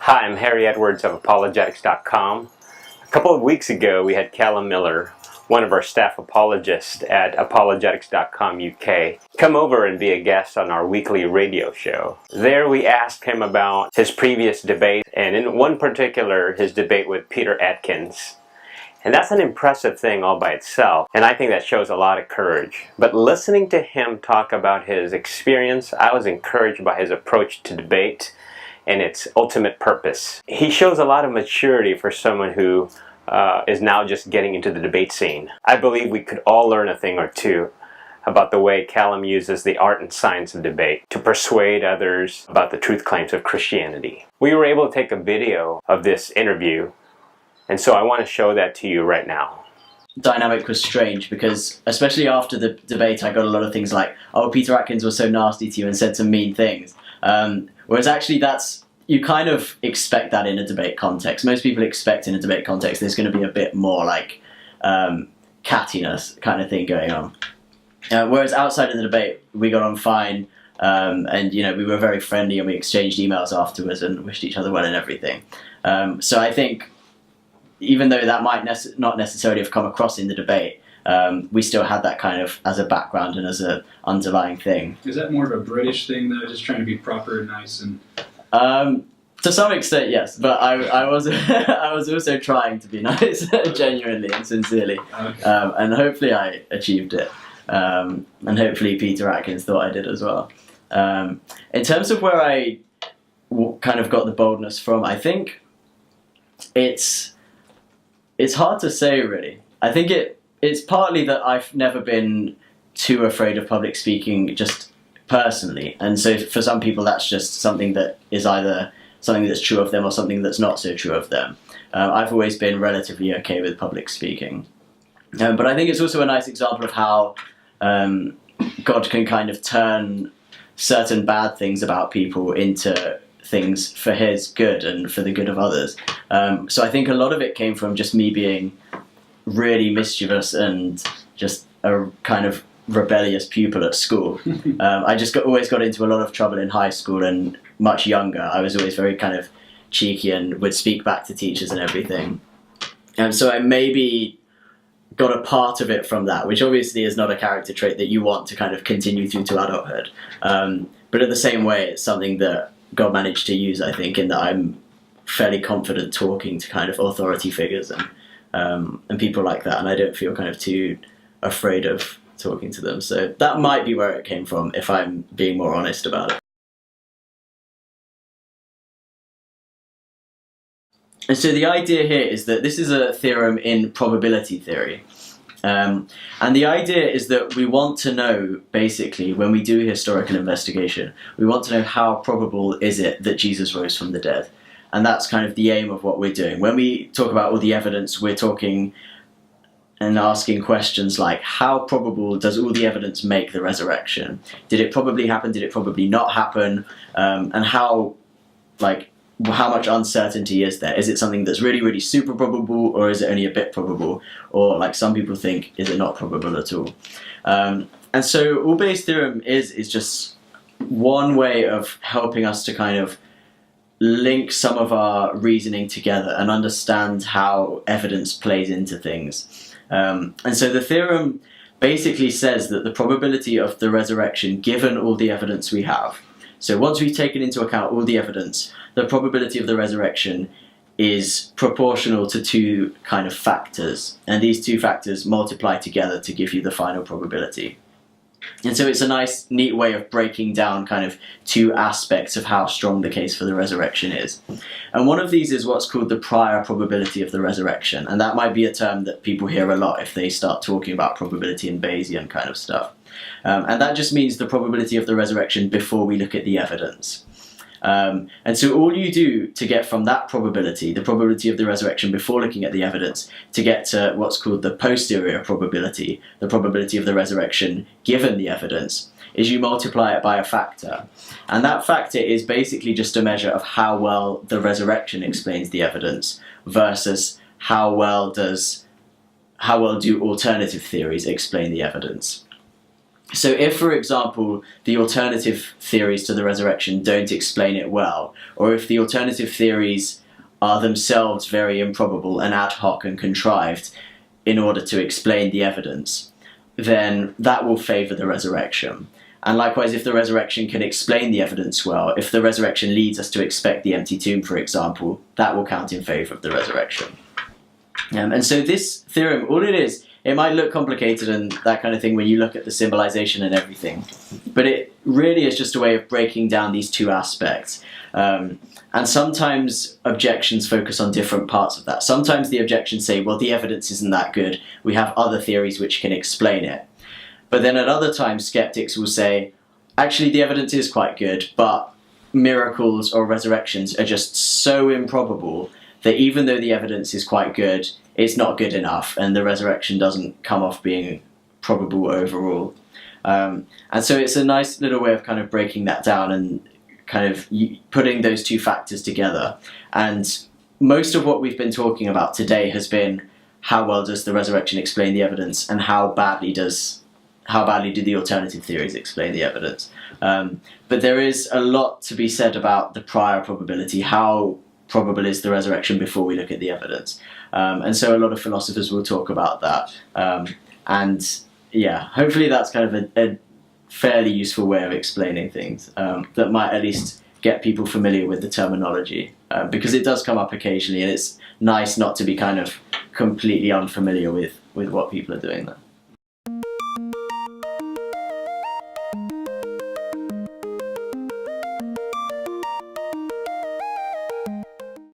Hi, I'm Harry Edwards of Apologetics.com. A couple of weeks ago, we had Calum Miller, one of our staff apologists at Apologetics.com UK, come over and be a guest on our weekly radio show. There we asked him about his previous debate, and in one particular, his debate with Peter Atkins. And that's an impressive thing all by itself, and I think that shows a lot of courage. But listening to him talk about his experience, I was encouraged by his approach to debate and its ultimate purpose. He shows a lot of maturity for someone who is now just getting into the debate scene. I believe we could all learn a thing or two about the way Calum uses the art and science of debate to persuade others about the truth claims of Christianity. We were able to take a video of this interview, and so I want to show that to you right now. Dynamic was strange because, especially after the debate, I got a lot of things like, oh, Peter Atkins was so nasty to you and said some mean things. Whereas actually you kind of expect that in a debate context. Most people expect in a debate context there's going to be a bit more like cattiness kind of thing going on. Whereas outside of the debate, we got on fine, and we were very friendly and we exchanged emails afterwards and wished each other well and everything. So I think even though that might not necessarily have come across in the debate, we still had that kind of as a background and as an underlying thing. Is that more of a British thing, though, just trying to be proper and nice? And to some extent, yes, but I was I was also trying to be nice, genuinely and sincerely, okay. And hopefully I achieved it, and hopefully Peter Atkins thought I did as well. In terms of where I kind of got the boldness from, I think it's hard to say, really. I think it's partly that I've never been too afraid of public speaking just personally. And so for some people, that's just something that is either something that's true of them or something that's not so true of them. I've always been relatively okay with public speaking. But I think it's also a nice example of how God can kind of turn certain bad things about people into things for his good and for the good of others. So I think a lot of it came from just me being really mischievous and just a kind of rebellious pupil at school. I just always got into a lot of trouble in high school, and much younger I was always very kind of cheeky and would speak back to teachers and everything. And so I maybe got a part of it from that, which obviously is not a character trait that you want to kind of continue through to adulthood. But in the same way, it's something that God managed to use, I think, in that I'm fairly confident talking to kind of authority figures and people like that, and I don't feel kind of too afraid of talking to them. So that might be where it came from, if I'm being more honest about it. And so the idea here is that this is a theorem in probability theory. And the idea is that we want to know, basically, when we do historical investigation, we want to know how probable is it that Jesus rose from the dead. And that's kind of the aim of what we're doing. When we talk about all the evidence, we're talking and asking questions like, how probable does all the evidence make the resurrection? Did it probably happen? Did it probably not happen? And how much uncertainty is there? Is it something that's really, really super probable, or is it only a bit probable? Or, like some people think, is it not probable at all? And so all Bayes' theorem is just one way of helping us to kind of link some of our reasoning together and understand how evidence plays into things. And so the theorem basically says that the probability of the resurrection, given all the evidence we have, so once we've taken into account all the evidence, the probability of the resurrection is proportional to two kind of factors, and these two factors multiply together to give you the final probability. And so it's a nice, neat way of breaking down kind of two aspects of how strong the case for the resurrection is. And one of these is what's called the prior probability of the resurrection, and that might be a term that people hear a lot if they start talking about probability and Bayesian kind of stuff. And that just means the probability of the resurrection before we look at the evidence. And so all you do to get from that probability, the probability of the resurrection before looking at the evidence, to get to what's called the posterior probability, the probability of the resurrection given the evidence, is you multiply it by a factor. And that factor is basically just a measure of how well the resurrection explains the evidence versus how well do alternative theories explain the evidence. So if, for example, the alternative theories to the resurrection don't explain it well, or if the alternative theories are themselves very improbable and ad hoc and contrived in order to explain the evidence, then that will favour the resurrection. And likewise, if the resurrection can explain the evidence well, if the resurrection leads us to expect the empty tomb, for example, that will count in favour of the resurrection. And so this theorem, all it is, it might look complicated and that kind of thing when you look at the symbolization and everything, but it really is just a way of breaking down these two aspects. And sometimes objections focus on different parts of that. Sometimes the objections say, well, the evidence isn't that good. We have other theories which can explain it. But then at other times, skeptics will say, actually, the evidence is quite good, but miracles or resurrections are just so improbable that even though the evidence is quite good, it's not good enough, and the resurrection doesn't come off being probable overall. And so it's a nice little way of kind of breaking that down and kind of putting those two factors together. And most of what we've been talking about today has been how well does the resurrection explain the evidence, and how badly do the alternative theories explain the evidence. But there is a lot to be said about the prior probability. How probable is the resurrection before we look at the evidence? And so a lot of philosophers will talk about that. And yeah, hopefully that's kind of a fairly useful way of explaining things that might at least get people familiar with the terminology, because it does come up occasionally, and it's nice not to be kind of completely unfamiliar with what people are doing there.